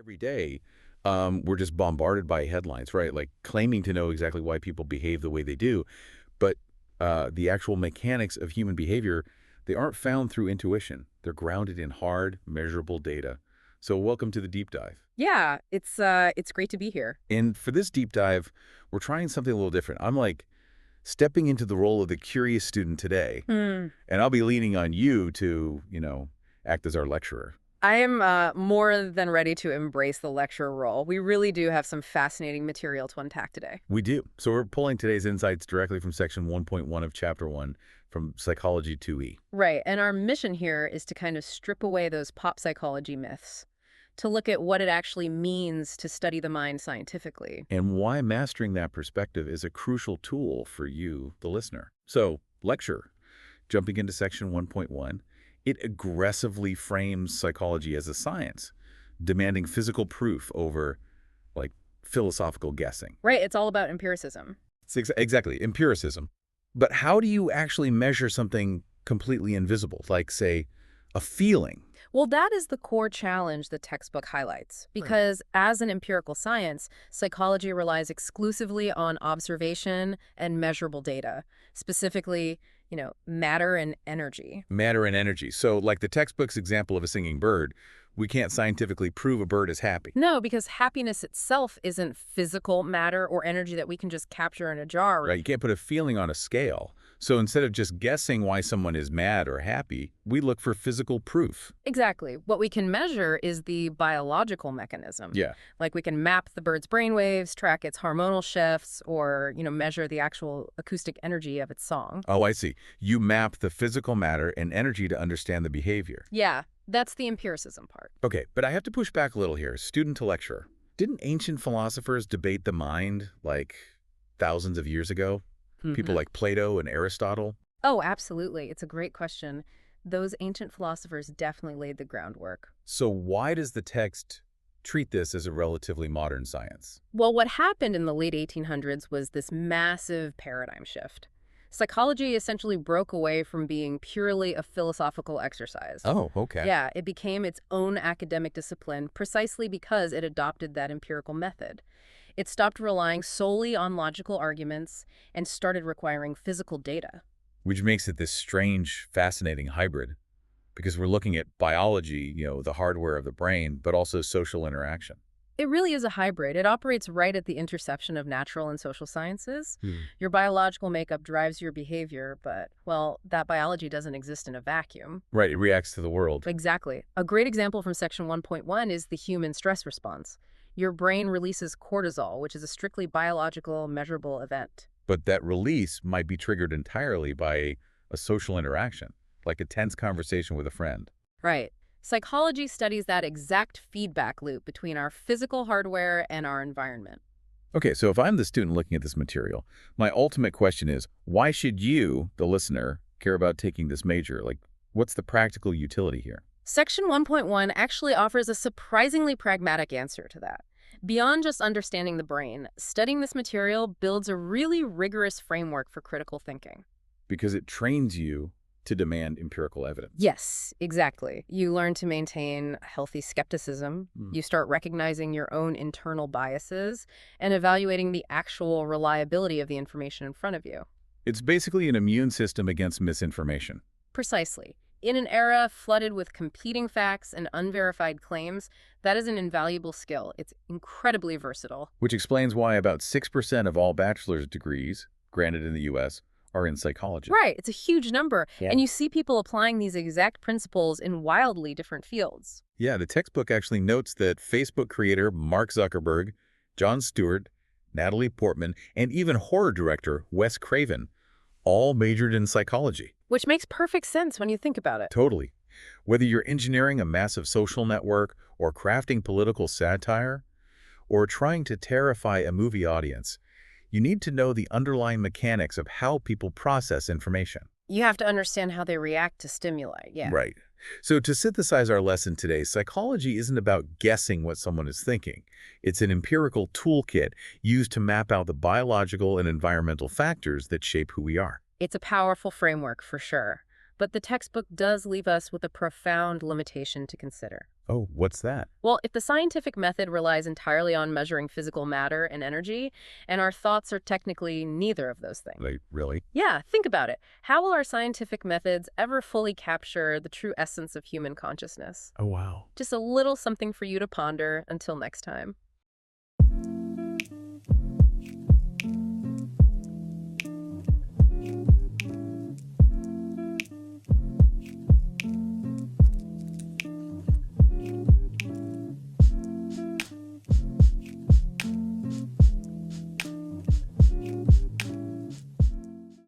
Every day, we're just bombarded by headlines, right? Like claiming to know exactly why people behave the way they do. But the actual mechanics of human behavior, they aren't found through intuition. They're grounded in hard, measurable data. So welcome to the deep dive. Yeah, it's great to be here. And for this deep dive, we're trying something a little different. I'm like stepping into the role of the curious student today, Hmm. and I'll be leaning on you to, act as our lecturer. I am more than ready to embrace the lecturer role. We really do have some fascinating material to unpack today. We do. So we're pulling today's insights directly from section 1.1 of chapter 1 from Psychology 2E. Right, and our mission here is to kind of strip away those pop psychology myths, to look at what it actually means to study the mind scientifically. And why mastering that perspective is a crucial tool for you, the listener. So, lecture. Jumping into section 1.1, it aggressively frames psychology as a science, demanding physical proof over, like, philosophical guessing. Right, it's all about empiricism. Exactly, empiricism. But how do you actually measure something completely invisible, like, say, a feeling? Well, that is the core challenge the textbook highlights, because as an empirical science, psychology relies exclusively on observation and measurable data, specifically, matter and energy. Matter and energy. So, like the textbook's example of a singing bird, we can't scientifically prove a bird is happy. No, because happiness itself isn't physical matter or energy that we can just capture in a jar. Right? You can't put a feeling on a scale. So instead of just guessing why someone is mad or happy, we look for physical proof. Exactly. What we can measure is the biological mechanism. Yeah. Like we can map the bird's brainwaves, track its hormonal shifts, or, measure the actual acoustic energy of its song. Oh, I see. You map the physical matter and energy to understand the behavior. Yeah, that's the empiricism part. Okay, but I have to push back a little here, student to lecturer. Didn't ancient philosophers debate the mind, like, thousands of years ago? People like Plato and Aristotle? Oh, absolutely. It's a great question. Those ancient philosophers definitely laid the groundwork. So why does the text treat this as a relatively modern science? Well, what happened in the late 1800s was this massive paradigm shift. Psychology essentially broke away from being purely a philosophical exercise. Oh, okay. Yeah, it became its own academic discipline precisely because it adopted that empirical method. It stopped relying solely on logical arguments and started requiring physical data. Which makes it this strange, fascinating hybrid. Because we're looking at biology, the hardware of the brain, but also social interaction. It really is a hybrid. It operates right at the intersection of natural and social sciences. Hmm. Your biological makeup drives your behavior, but, well, that biology doesn't exist in a vacuum. Right, it reacts to the world. Exactly. A great example from section 1.1 is the human stress response. Your brain releases cortisol, which is a strictly biological, measurable event. But that release might be triggered entirely by a social interaction, like a tense conversation with a friend. Right. Psychology studies that exact feedback loop between our physical hardware and our environment. Okay, so if I'm the student looking at this material, my ultimate question is, why should you, the listener, care about taking this major? Like, what's the practical utility here? Section 1.1 actually offers a surprisingly pragmatic answer to that. Beyond just understanding the brain, studying this material builds a really rigorous framework for critical thinking. Because it trains you to demand empirical evidence. Yes, exactly. You learn to maintain healthy skepticism. You start recognizing your own internal biases and evaluating the actual reliability of the information in front of you. It's basically an immune system against misinformation. Precisely. In an era flooded with competing facts and unverified claims, that is an invaluable skill. It's incredibly versatile. Which explains why about 6% of all bachelor's degrees, granted in the U.S., are in psychology. Right, it's a huge number. Yeah. And you see people applying these exact principles in wildly different fields. Yeah, the textbook actually notes that Facebook creator Mark Zuckerberg, Jon Stewart, Natalie Portman, and even horror director Wes Craven all majored in psychology. Which makes perfect sense when you think about it. Totally. Whether you're engineering a massive social network or crafting political satire or trying to terrify a movie audience, you need to know the underlying mechanics of how people process information. You have to understand how they react to stimuli, yeah. Right. So to synthesize our lesson today, psychology isn't about guessing what someone is thinking. It's an empirical toolkit used to map out the biological and environmental factors that shape who we are. It's a powerful framework for sure. But the textbook does leave us with a profound limitation to consider. Oh, what's that? Well, if the scientific method relies entirely on measuring physical matter and energy, and our thoughts are technically neither of those things. Like, really? Yeah, think about it. How will our scientific methods ever fully capture the true essence of human consciousness? Oh, wow. Just a little something for you to ponder until next time.